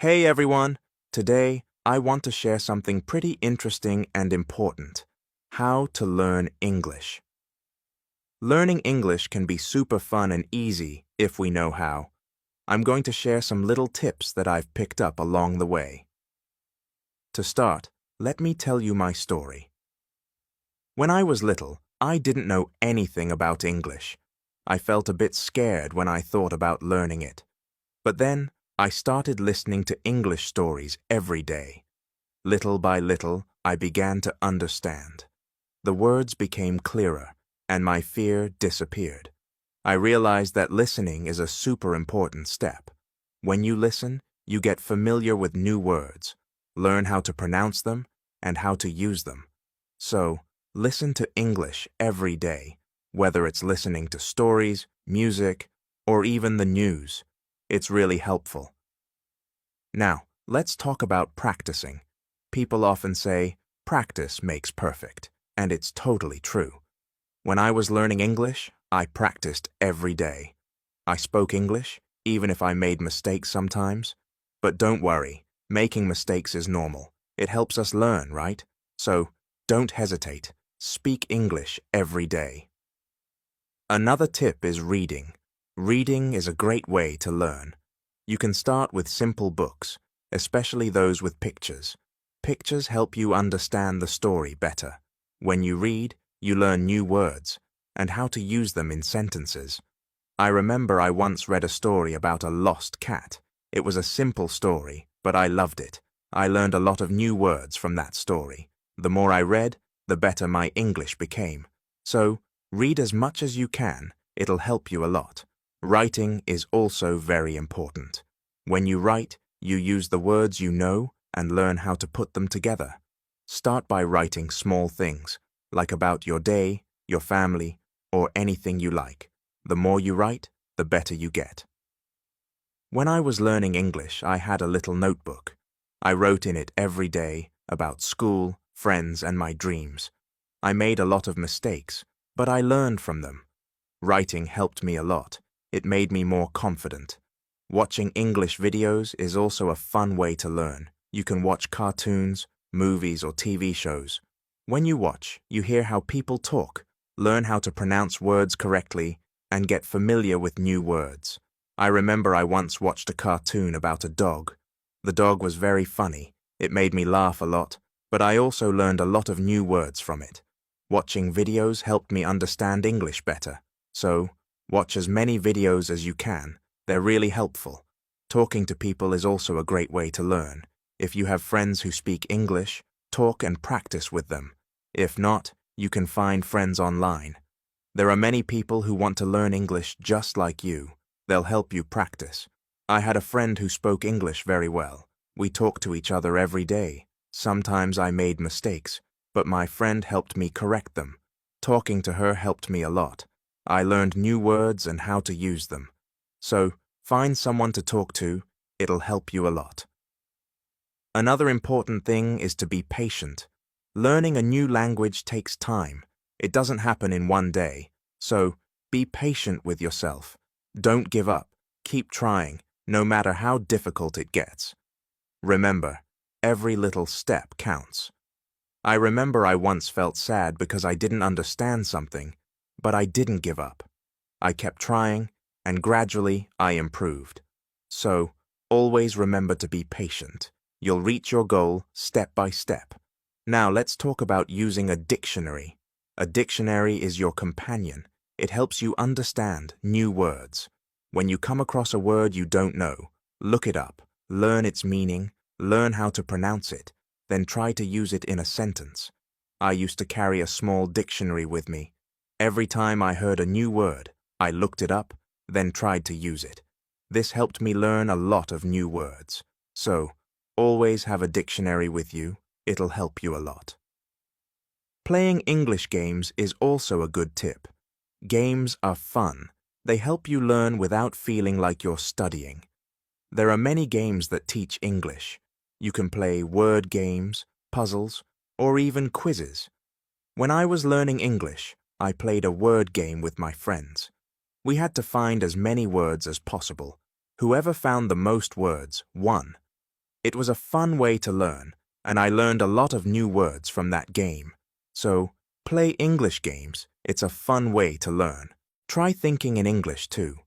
Hey everyone! Today, I want to share something pretty interesting and important. How to learn English. Learning English can be super fun and easy if we know how. I'm going to share some little tips that I've picked up along the way. To start, let me tell you my story. When I was little, I didn't know anything about English. I felt a bit scared when I thought about learning it. But then, I started listening to English stories every day. Little by little, I began to understand. The words became clearer, and my fear disappeared. I realized that listening is a super important step. When you listen, you get familiar with new words, learn how to pronounce them, and how to use them. So, listen to English every day, whether it's listening to stories, music, or even the news. It's really helpful. Now, let's talk about practicing. People often say, practice makes perfect, and it's totally true. When I was learning English, I practiced every day. I spoke English, even if I made mistakes sometimes. But don't worry, making mistakes is normal. It helps us learn, right? So, don't hesitate. Speak English every day. Another tip is reading. Reading is a great way to learn. You can start with simple books, especially those with pictures. Pictures help you understand the story better. When you read, you learn new words and how to use them in sentences. I remember I once read a story about a lost cat. It was a simple story, but I loved it. I learned a lot of new words from that story. The more I read, the better my English became. So, read as much as you can. It'll help you a lot. Writing is also very important. When you write, you use the words you know and learn how to put them together. Start by writing small things, like about your day, your family, or anything you like. The more you write, the better you get. When I was learning English, I had a little notebook. I wrote in it every day about school, friends, and my dreams. I made a lot of mistakes, but I learned from them. Writing helped me a lot. It made me more confident. Watching English videos is also a fun way to learn. You can watch cartoons, movies, or TV shows. When you watch, you hear how people talk, learn how to pronounce words correctly, and get familiar with new words. I remember I once watched a cartoon about a dog. The dog was very funny. It made me laugh a lot, but I also learned a lot of new words from it. Watching videos helped me understand English better. So, watch as many videos as you can. They're really helpful. Talking to people is also a great way to learn. If you have friends who speak English, talk and practice with them. If not, you can find friends online. There are many people who want to learn English just like you. They'll help you practice. I had a friend who spoke English very well. We talked to each other every day. Sometimes I made mistakes, but my friend helped me correct them. Talking to her helped me a lot. I learned new words and how to use them. So, find someone to talk to. It'll help you a lot. Another important thing is to be patient. Learning a new language takes time. It doesn't happen in one day. So, be patient with yourself. Don't give up. Keep trying, no matter how difficult it gets. Remember, every little step counts. I remember I once felt sad because I didn't understand something, but I didn't give up. I kept trying, and gradually I improved. So, always remember to be patient. You'll reach your goal step by step. Now let's talk about using a dictionary. A dictionary is your companion. It helps you understand new words. When you come across a word you don't know, look it up, learn its meaning, learn how to pronounce it, then try to use it in a sentence. I used to carry a small dictionary with me. Every time I heard a new word, I looked it up, then tried to use it. This helped me learn a lot of new words. So, always have a dictionary with you. It'll help you a lot. Playing English games is also a good tip. Games are fun. They help you learn without feeling like you're studying. There are many games that teach English. You can play word games, puzzles, or even quizzes. When I was learning English, I played a word game with my friends. We had to find as many words as possible. Whoever found the most words won. It was a fun way to learn, and I learned a lot of new words from that game. So, play English games. It's a fun way to learn. Try thinking in English too.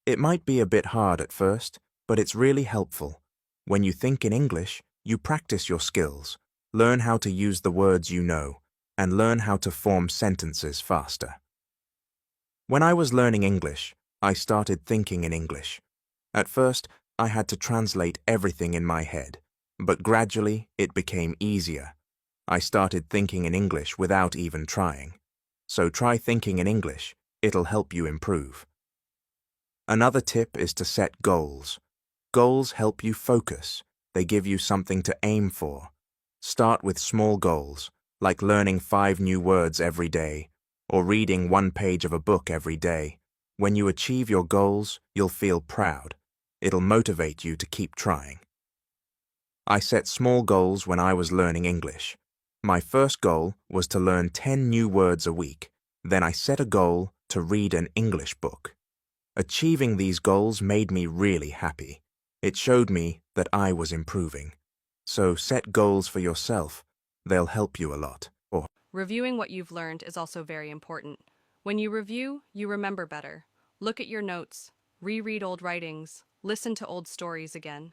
It might be a bit hard at first, but it's really helpful. When you think in English, you practice your skills, learn how to use the words you know, and learn how to form sentences faster. When I was learning English, I started thinking in English. At first, I had to translate everything in my head, but gradually it became easier. I started thinking in English without even trying. So try thinking in English. It'll help you improve. Another tip is to set goals. Goals help you focus. They give you something to aim for. Start with small goals, like learning 5 new words every day, or reading 1 page of a book every day. When you achieve your goals, you'll feel proud. It'll motivate you to keep trying. I set small goals when I was learning English. My first goal was to learn 10 new words a week. Then I set a goal to read an English book. Achieving these goals made me really happy. It showed me that I was improving. So set goals for yourself. They'll help you a lot. Reviewing what you've learned is also very important. When you review, you remember better. Look at your notes, reread old writings, listen to old stories again.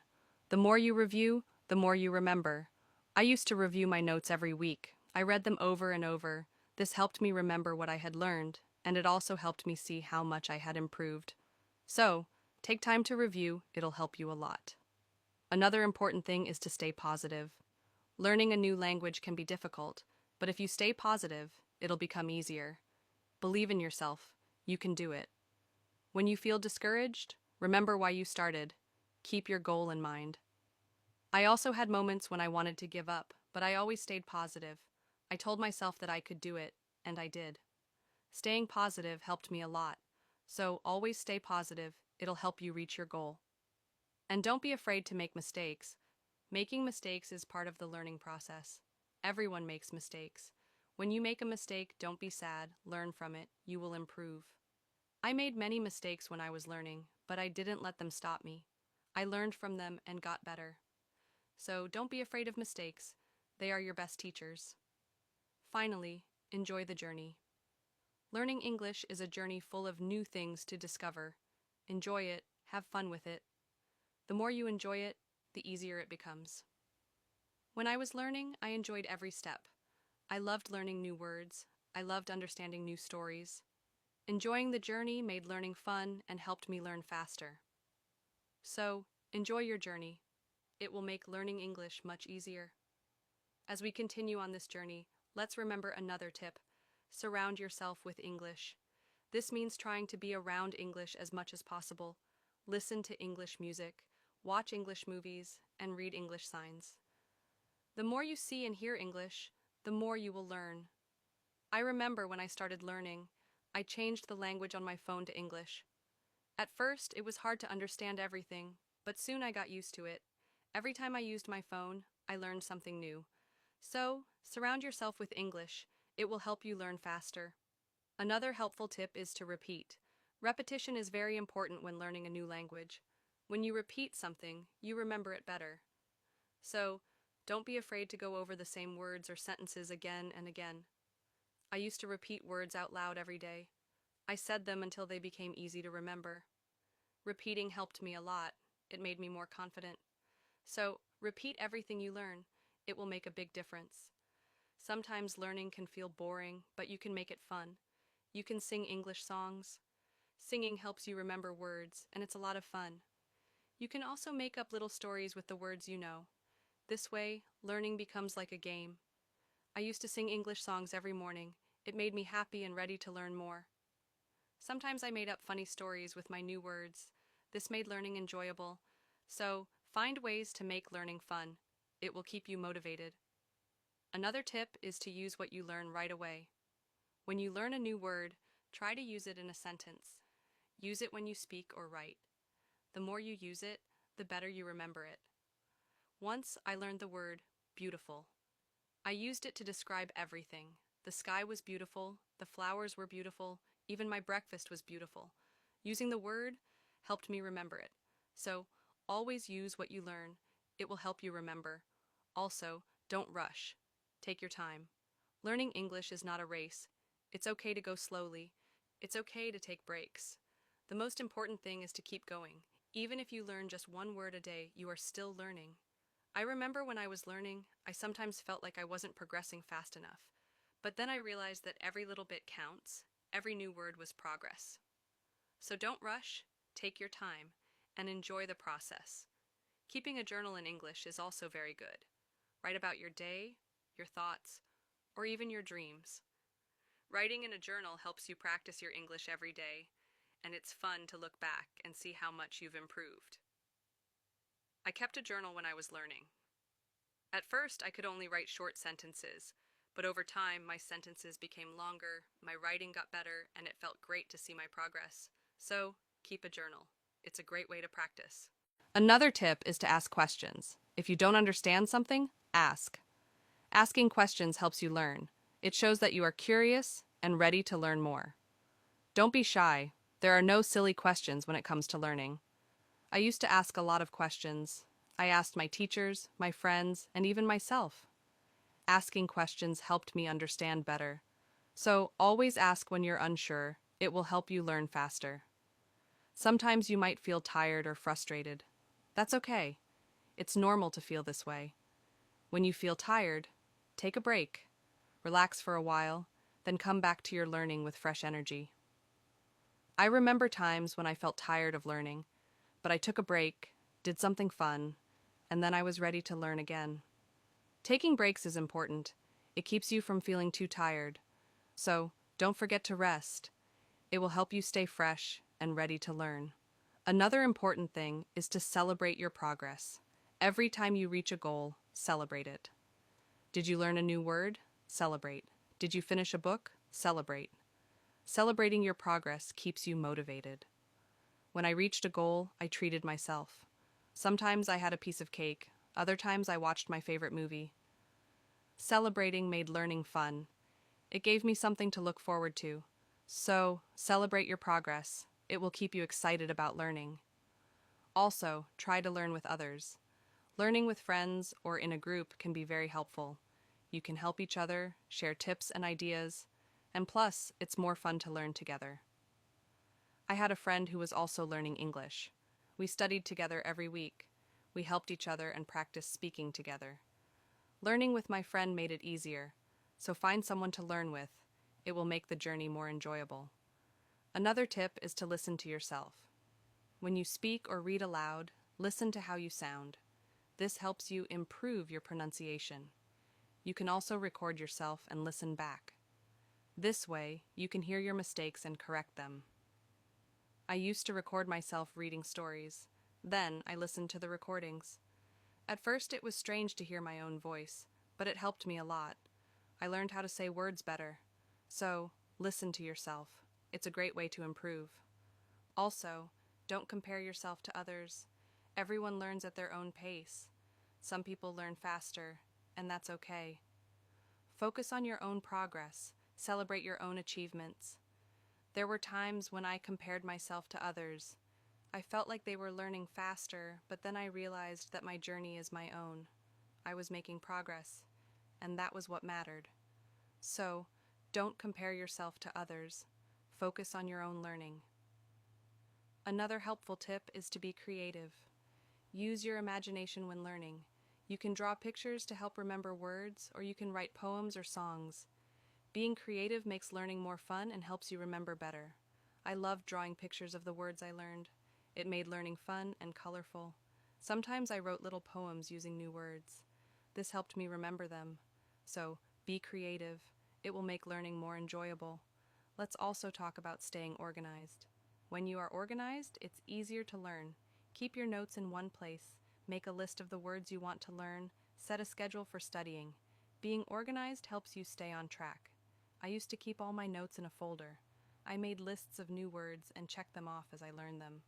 The more you review, the more you remember. I used to review my notes every week. I read them over and over. This helped me remember what I had learned, and it also helped me see how much I had improved. So, take time to review, it'll help you a lot. Another important thing is to stay positive. Learning a new language can be difficult, but if you stay positive, it'll become easier. Believe in yourself. You can do it. When you feel discouraged, remember why you started. Keep your goal in mind. I also had moments when I wanted to give up, but I always stayed positive. I told myself that I could do it, and I did. Staying positive helped me a lot. So always stay positive. It'll help you reach your goal. And don't be afraid to make mistakes. Making mistakes is part of the learning process. Everyone makes mistakes. When you make a mistake, don't be sad, learn from it, you will improve. I made many mistakes when I was learning, but I didn't let them stop me. I learned from them and got better. So don't be afraid of mistakes. They are your best teachers. Finally, enjoy the journey. Learning English is a journey full of new things to discover. Enjoy it, have fun with it. The more you enjoy it, the easier it becomes. When I was learning, I enjoyed every step. I loved learning new words. I loved understanding new stories. Enjoying the journey made learning fun and helped me learn faster. So, enjoy your journey. It will make learning English much easier. As we continue on this journey, let's remember another tip. Surround yourself with English. This means trying to be around English as much as possible. Listen to English music, watch English movies, and read English signs. The more you see and hear English, the more you will learn. I remember when I started learning, I changed the language on my phone to English. At first, it was hard to understand everything, but soon I got used to it. Every time I used my phone, I learned something new. So, surround yourself with English. It will help you learn faster. Another helpful tip is to repeat. Repetition is very important when learning a new language. When you repeat something, you remember it better. So, don't be afraid to go over the same words or sentences again and again. I used to repeat words out loud every day. I said them until they became easy to remember. Repeating helped me a lot. It made me more confident. So, repeat everything you learn. It will make a big difference. Sometimes learning can feel boring, but you can make it fun. You can sing English songs. Singing helps you remember words, and it's a lot of fun. You can also make up little stories with the words you know. This way, learning becomes like a game. I used to sing English songs every morning. It made me happy and ready to learn more. Sometimes I made up funny stories with my new words. This made learning enjoyable. So, find ways to make learning fun. It will keep you motivated. Another tip is to use what you learn right away. When you learn a new word, try to use it in a sentence. Use it when you speak or write. The more you use it, the better you remember it. Once I learned the word beautiful. I used it to describe everything. The sky was beautiful, the flowers were beautiful, even my breakfast was beautiful. Using the word helped me remember it. So, always use what you learn. It will help you remember. Also, don't rush. Take your time. Learning English is not a race. It's okay to go slowly. It's okay to take breaks. The most important thing is to keep going. Even if you learn just one word a day, you are still learning. I remember when I was learning, I sometimes felt like I wasn't progressing fast enough. But then I realized that every little bit counts. Every new word was progress. So don't rush, take your time, and enjoy the process. Keeping a journal in English is also very good. Write about your day, your thoughts, or even your dreams. Writing in a journal helps you practice your English every day, and it's fun to look back and see how much you've improved. I kept a journal when I was learning. At first, I could only write short sentences, but over time, my sentences became longer, my writing got better, and it felt great to see my progress. So, keep a journal. It's a great way to practice. Another tip is to ask questions. If you don't understand something, ask. Asking questions helps you learn. It shows that you are curious and ready to learn more. Don't be shy. There are no silly questions when it comes to learning. I used to ask a lot of questions. I asked my teachers, my friends, and even myself. Asking questions helped me understand better. So always ask when you're unsure. It will help you learn faster. Sometimes you might feel tired or frustrated. That's okay. It's normal to feel this way. When you feel tired, take a break. Relax for a while, then come back to your learning with fresh energy. I remember times when I felt tired of learning, but I took a break, did something fun, and then I was ready to learn again. Taking breaks is important. It keeps you from feeling too tired. So, don't forget to rest. It will help you stay fresh and ready to learn. Another important thing is to celebrate your progress. Every time you reach a goal, celebrate it. Did you learn a new word? Celebrate. Did you finish a book? Celebrate. Celebrating your progress keeps you motivated. When I reached a goal, I treated myself. Sometimes I had a piece of cake, other times I watched my favorite movie. Celebrating made learning fun. It gave me something to look forward to. So, celebrate your progress. It will keep you excited about learning. Also, try to learn with others. Learning with friends or in a group can be very helpful. You can help each other, share tips and ideas, and plus, it's more fun to learn together. I had a friend who was also learning English. We studied together every week. We helped each other and practiced speaking together. Learning with my friend made it easier, so find someone to learn with. It will make the journey more enjoyable. Another tip is to listen to yourself. When you speak or read aloud, listen to how you sound. This helps you improve your pronunciation. You can also record yourself and listen back. This way, you can hear your mistakes and correct them. I used to record myself reading stories. Then I listened to the recordings. At first it was strange to hear my own voice, but it helped me a lot. I learned how to say words better. So, listen to yourself. It's a great way to improve. Also, don't compare yourself to others. Everyone learns at their own pace. Some people learn faster, and that's okay. Focus on your own progress. Celebrate your own achievements. There were times when I compared myself to others. I felt like they were learning faster, but then I realized that my journey is my own. I was making progress, and that was what mattered. So, don't compare yourself to others. Focus on your own learning. Another helpful tip is to be creative. Use your imagination when learning. You can draw pictures to help remember words, or you can write poems or songs. Being creative makes learning more fun and helps you remember better. I loved drawing pictures of the words I learned. It made learning fun and colorful. Sometimes I wrote little poems using new words. This helped me remember them. So, be creative. It will make learning more enjoyable. Let's also talk about staying organized. When you are organized, it's easier to learn. Keep your notes in one place. Make a list of the words you want to learn. Set a schedule for studying. Being organized helps you stay on track. I used to keep all my notes in a folder. I made lists of new words and checked them off as I learned them.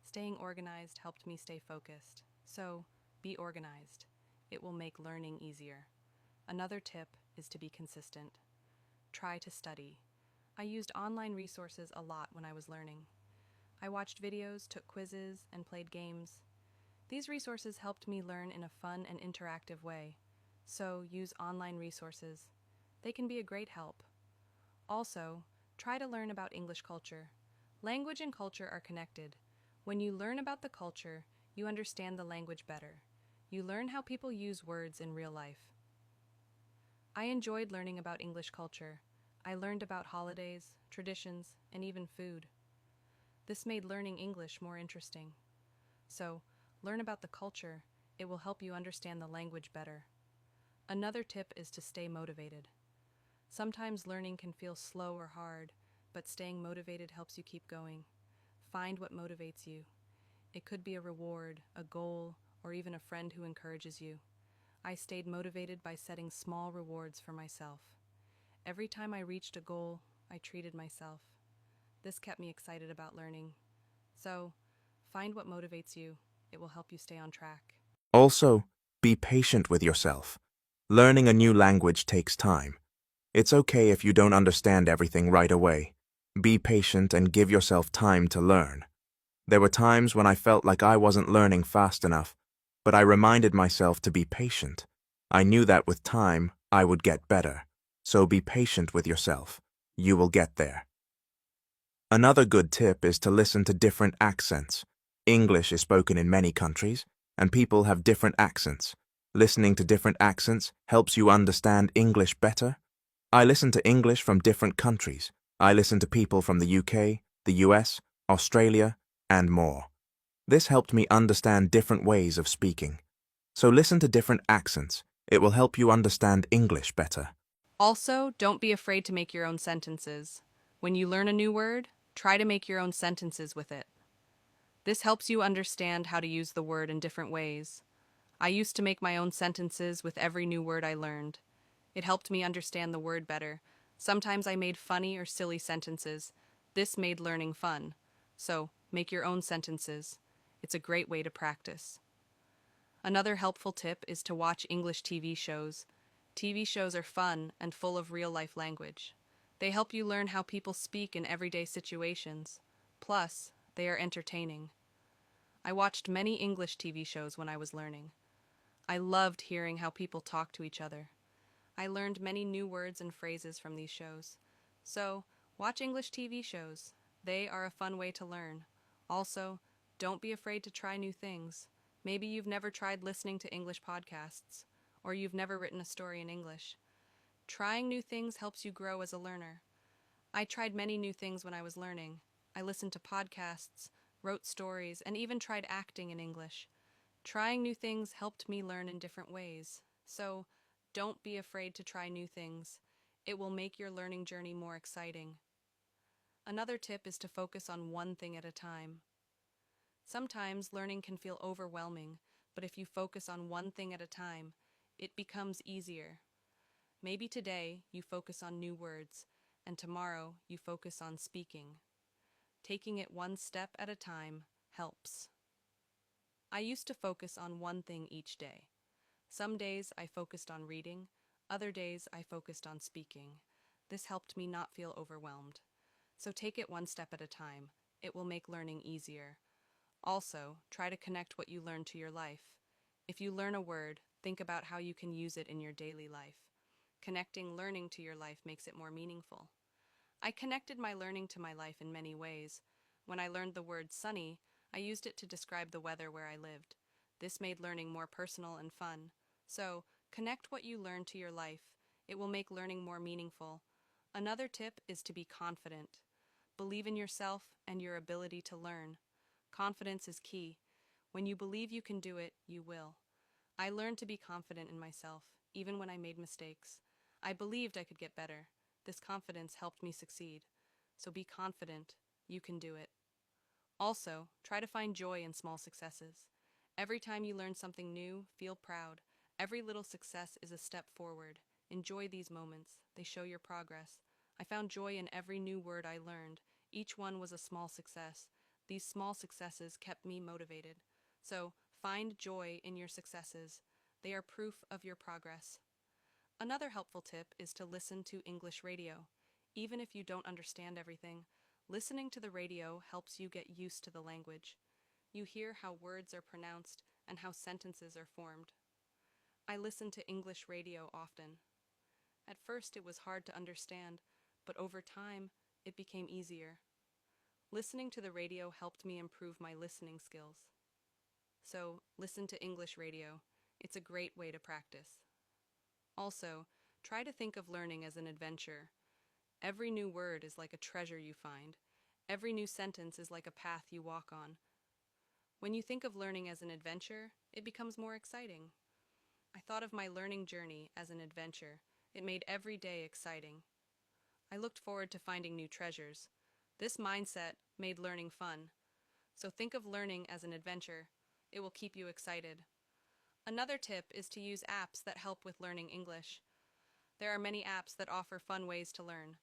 Staying organized helped me stay focused. So, be organized. It will make learning easier. Another tip is to be consistent. Try to study. I used online resources a lot when I was learning. I watched videos, took quizzes, and played games. These resources helped me learn in a fun and interactive way. So, use online resources. They can be a great help. Also, try to learn about English culture. Language and culture are connected. When you learn about the culture, you understand the language better. You learn how people use words in real life. I enjoyed learning about English culture. I learned about holidays, traditions, and even food. This made learning English more interesting. So, learn about the culture. It will help you understand the language better. Another tip is to stay motivated. Sometimes learning can feel slow or hard, but staying motivated helps you keep going. Find what motivates you. It could be a reward, a goal, or even a friend who encourages you. I stayed motivated by setting small rewards for myself. Every time I reached a goal, I treated myself. This kept me excited about learning. So, find what motivates you. It will help you stay on track. Also, be patient with yourself. Learning a new language takes time. It's okay if you don't understand everything right away. Be patient and give yourself time to learn. There were times when I felt like I wasn't learning fast enough, but I reminded myself to be patient. I knew that with time, I would get better. So be patient with yourself. You will get there. Another good tip is to listen to different accents. English is spoken in many countries, and people have different accents. Listening to different accents helps you understand English better. I listen to English from different countries. I listen to people from the UK, the US, Australia, and more. This helped me understand different ways of speaking. So listen to different accents. It will help you understand English better. Also, don't be afraid to make your own sentences. When you learn a new word, try to make your own sentences with it. This helps you understand how to use the word in different ways. I used to make my own sentences with every new word I learned. It helped me understand the word better. Sometimes I made funny or silly sentences. This made learning fun. So, make your own sentences. It's a great way to practice. Another helpful tip is to watch English TV shows. TV shows are fun and full of real-life language. They help you learn how people speak in everyday situations. Plus, they are entertaining. I watched many English TV shows when I was learning. I loved hearing how people talk to each other. I learned many new words and phrases from these shows. So, watch English TV shows. They are a fun way to learn. Also, don't be afraid to try new things. Maybe you've never tried listening to English podcasts, or you've never written a story in English. Trying new things helps you grow as a learner. I tried many new things when I was learning. I listened to podcasts, wrote stories, and even tried acting in English. Trying new things helped me learn in different ways. So, don't be afraid to try new things. It will make your learning journey more exciting. Another tip is to focus on one thing at a time. Sometimes learning can feel overwhelming, but if you focus on one thing at a time, it becomes easier. Maybe today you focus on new words, and tomorrow you focus on speaking. Taking it one step at a time helps. I used to focus on one thing each day. Some days I focused on reading, other days I focused on speaking. This helped me not feel overwhelmed. So take it one step at a time. It will make learning easier. Also, try to connect what you learn to your life. If you learn a word, think about how you can use it in your daily life. Connecting learning to your life makes it more meaningful. I connected my learning to my life in many ways. When I learned the word sunny, I used it to describe the weather where I lived. This made learning more personal and fun. So, connect what you learn to your life. It will make learning more meaningful. Another tip is to be confident. Believe in yourself and your ability to learn. Confidence is key. When you believe you can do it, you will. I learned to be confident in myself, even when I made mistakes. I believed I could get better. This confidence helped me succeed. So be confident. You can do it. Also, try to find joy in small successes. Every time you learn something new, feel proud. Every little success is a step forward. Enjoy these moments. They show your progress. I found joy in every new word I learned. Each one was a small success. These small successes kept me motivated. So, find joy in your successes. They are proof of your progress. Another helpful tip is to listen to English radio. Even if you don't understand everything, listening to the radio helps you get used to the language. You hear how words are pronounced, and how sentences are formed. I listen to English radio often. At first, it was hard to understand, but over time, it became easier. Listening to the radio helped me improve my listening skills. So, listen to English radio. It's a great way to practice. Also, try to think of learning as an adventure. Every new word is like a treasure you find. Every new sentence is like a path you walk on. When you think of learning as an adventure, it becomes more exciting. I thought of my learning journey as an adventure. It made every day exciting. I looked forward to finding new treasures. This mindset made learning fun. So think of learning as an adventure. It will keep you excited. Another tip is to use apps that help with learning English. There are many apps that offer fun ways to learn.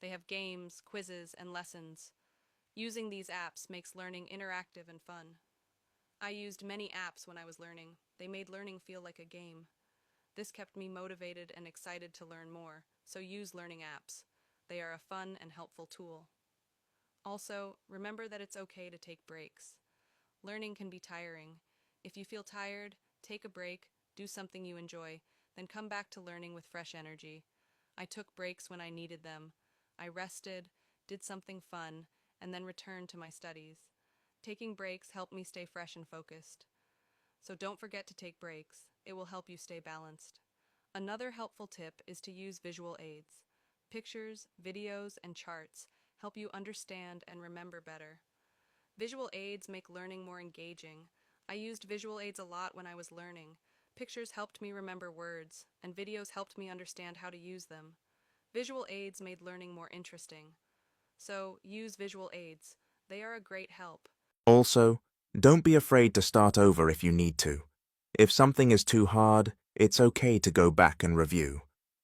They have games, quizzes, and lessons. Using these apps makes learning interactive and fun. I used many apps when I was learning. They made learning feel like a game. This kept me motivated and excited to learn more, so use learning apps. They are a fun and helpful tool. Also, remember that it's okay to take breaks. Learning can be tiring. If you feel tired, take a break, do something you enjoy, then come back to learning with fresh energy. I took breaks when I needed them. I rested, did something fun, and then returned to my studies. Taking breaks helped me stay fresh and focused. So don't forget to take breaks. It will help you stay balanced. Another helpful tip is to use visual aids. Pictures, videos, and charts help you understand and remember better. Visual aids make learning more engaging. I used visual aids a lot when I was learning. Pictures helped me remember words, and videos helped me understand how to use them. Visual aids made learning more interesting. So, use visual aids. They are a great help. Also, don't be afraid to start over if you need to. If something is too hard, it's okay to go back and review.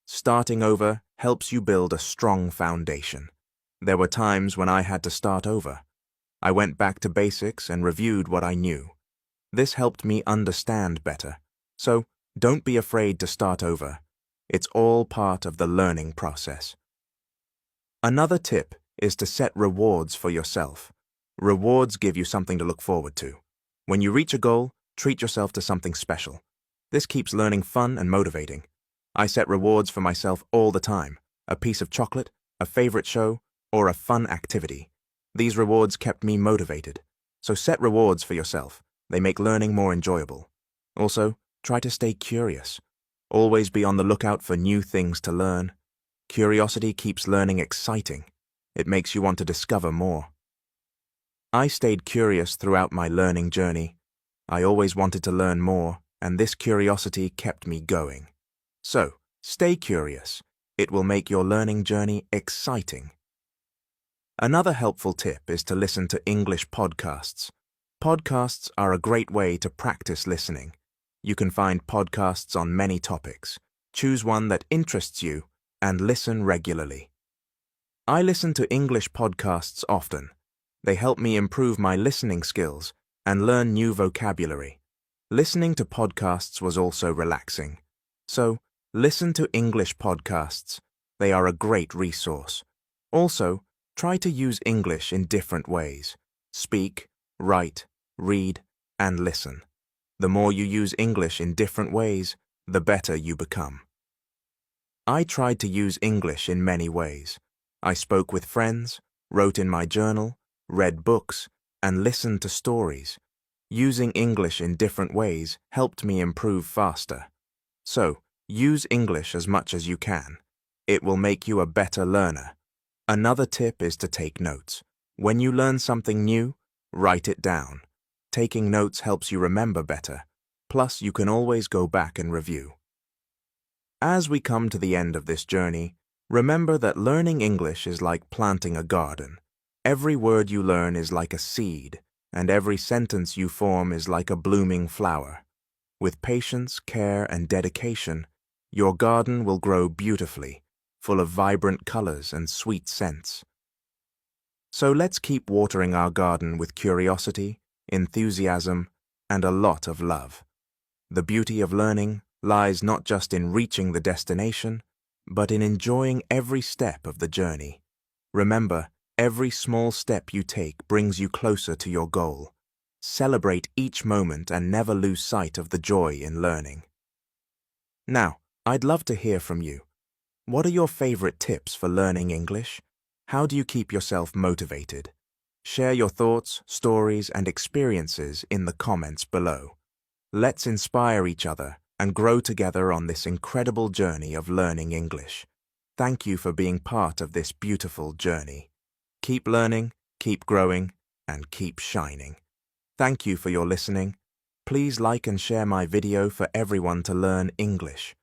Starting over helps you build a strong foundation. There were times when I had to start over. I went back to basics and reviewed what I knew. This helped me understand better. So, don't be afraid to start over. It's all part of the learning process. Another tip is to set rewards for yourself. Rewards give you something to look forward to. When you reach a goal, treat yourself to something special. This keeps learning fun and motivating. I set rewards for myself all the time. A piece of chocolate, a favorite show, or a fun activity. These rewards kept me motivated. So set rewards for yourself. They make learning more enjoyable. Also, try to stay curious. Always be on the lookout for new things to learn. Curiosity keeps learning exciting. It makes you want to discover more. I stayed curious throughout my learning journey. I always wanted to learn more, and this curiosity kept me going. So, stay curious. It will make your learning journey exciting. Another helpful tip is to listen to English podcasts. Podcasts are a great way to practice listening. You can find podcasts on many topics. Choose one that interests you and listen regularly. I listen to English podcasts often. They help me improve my listening skills and learn new vocabulary. Listening to podcasts was also relaxing. So, listen to English podcasts. They are a great resource. Also, try to use English in different ways. Speak, write, read, and listen. The more you use English in different ways, the better you become. I tried to use English in many ways. I spoke with friends, wrote in my journal, read books, and listened to stories. Using English in different ways helped me improve faster. So, use English as much as you can. It will make you a better learner. Another tip is to take notes. When you learn something new, write it down. Taking notes helps you remember better. Plus, you can always go back and review. As we come to the end of this journey, remember that learning English is like planting a garden. Every word you learn is like a seed, and every sentence you form is like a blooming flower. With patience, care, and dedication, your garden will grow beautifully, full of vibrant colors and sweet scents. So let's keep watering our garden with curiosity, enthusiasm, and a lot of love. The beauty of learning lies not just in reaching the destination, but in enjoying every step of the journey. Remember, every small step you take brings you closer to your goal. Celebrate each moment and never lose sight of the joy in learning. Now, I'd love to hear from you. What are your favorite tips for learning English? How do you keep yourself motivated? Share your thoughts, stories, and experiences in the comments below. Let's inspire each other and grow together on this incredible journey of learning English. Thank you for being part of this beautiful journey. Keep learning, keep growing, and keep shining. Thank you for your listening. Please like and share my video for everyone to learn English.